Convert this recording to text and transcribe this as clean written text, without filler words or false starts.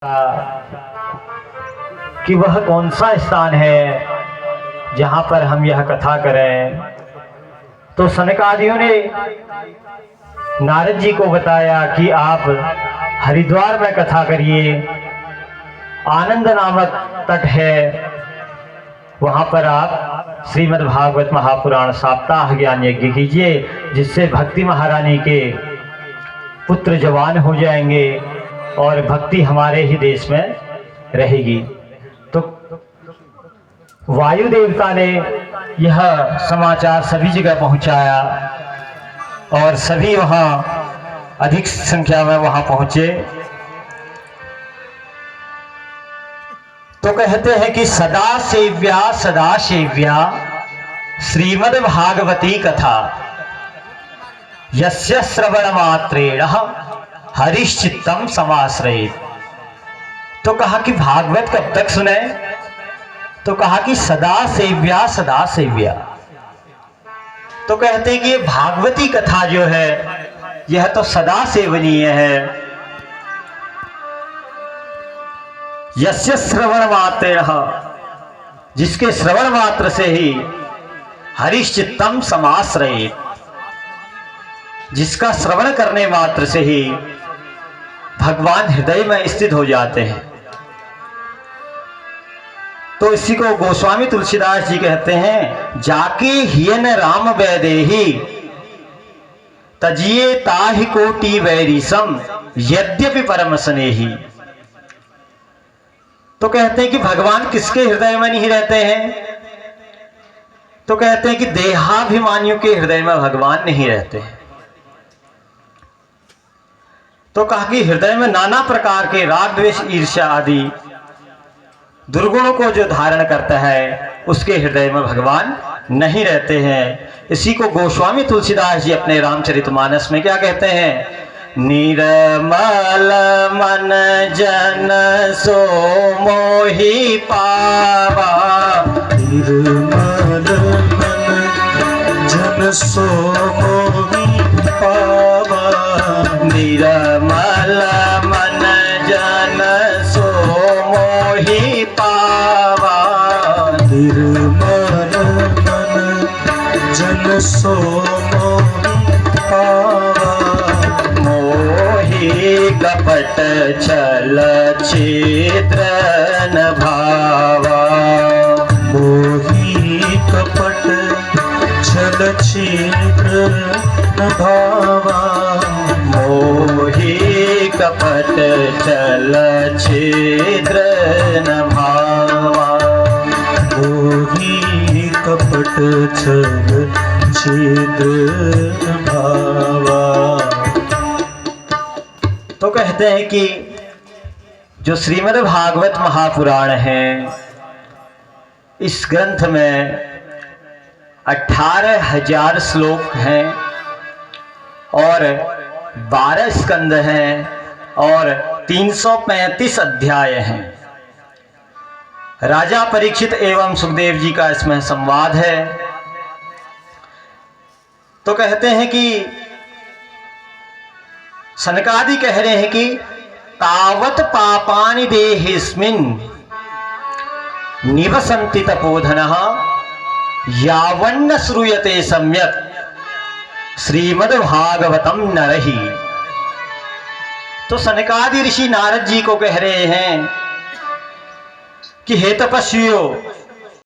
कि वह कौन सा स्थान है जहां पर हम यह कथा करें। तो सनकादियों ने नारद जी को बताया कि आप हरिद्वार में कथा करिए। आनंद नामक तट है, वहां पर आप श्रीमद् भागवत महापुराण सप्ताह ज्ञान यज्ञ कीजिए, जिससे भक्ति महारानी के पुत्र जवान हो जाएंगे और भक्ति हमारे ही देश में रहेगी। तो वायु देवता ने यह समाचार सभी जगह पहुंचाया और सभी वहां अधिक संख्या में वहां पहुंचे। तो कहते हैं कि सदा सेव्या श्रीमद् भागवती कथा यस्य श्रवण मात्रेण हरिश्चित्तम समाश्रयेत्। तो कहा कि भागवत कब तक सुने? तो कहा कि सदा सेव्या। तो कहते हैं कि ये भागवती कथा जो है यह तो सदा सेवनीय है। यस्य श्रवण मात्रेण, जिसके श्रवण मात्र से ही हरिश्चित्तम समाश्रयेत्, जिसका श्रवण करने मात्र से ही भगवान हृदय में स्थित हो जाते हैं। तो इसी को गोस्वामी तुलसीदास जी कहते हैं, जाके हियन राम वैदेही तजिए ताहि कोटि वैरिसम यद्यपि परम स्नेही। तो कहते हैं कि भगवान किसके हृदय में नहीं रहते हैं? तो कहते हैं कि देहाभिमानियों के हृदय में भगवान नहीं रहते हैं। तो कहा कि हृदय में नाना प्रकार के राग द्वेष ईर्ष्या आदि दुर्गुणों को जो धारण करता है उसके हृदय में भगवान नहीं रहते हैं। इसी को गोस्वामी तुलसीदास जी अपने रामचरितमानस में क्या कहते हैं? निर्मल मन जन सो मोहि पावा, निर्मल मन जन सो मोहि पावा, निर्मल मन जन सो मोहि पावा, निर्मल मन जन सो मोहि पावा, मोहि कपट छल छिद्र न भावा, मोहि कपट छल छिद्र न भावा, मोहि कपट छल छिद्र न भावा, मोहि कपट छल छिद्र न भावा। तो कहते हैं कि जो श्रीमद् भागवत महापुराण है, इस ग्रंथ में 18,000 श्लोक हैं और 12 स्कंद हैं और 335 अध्याय हैं। राजा परीक्षित एवं सुखदेव जी का इसमें संवाद है। तो कहते हैं कि सनकादि कह रहे हैं कि तावत पापानि देहिस्मिन् निवसन्ति तपोधनः यावन्न श्रूयते सम्यक् श्रीमद् भागवतम नरहि। तो सनकादि ऋषि नारद जी को कह रहे हैं कि हे तपस्वियों,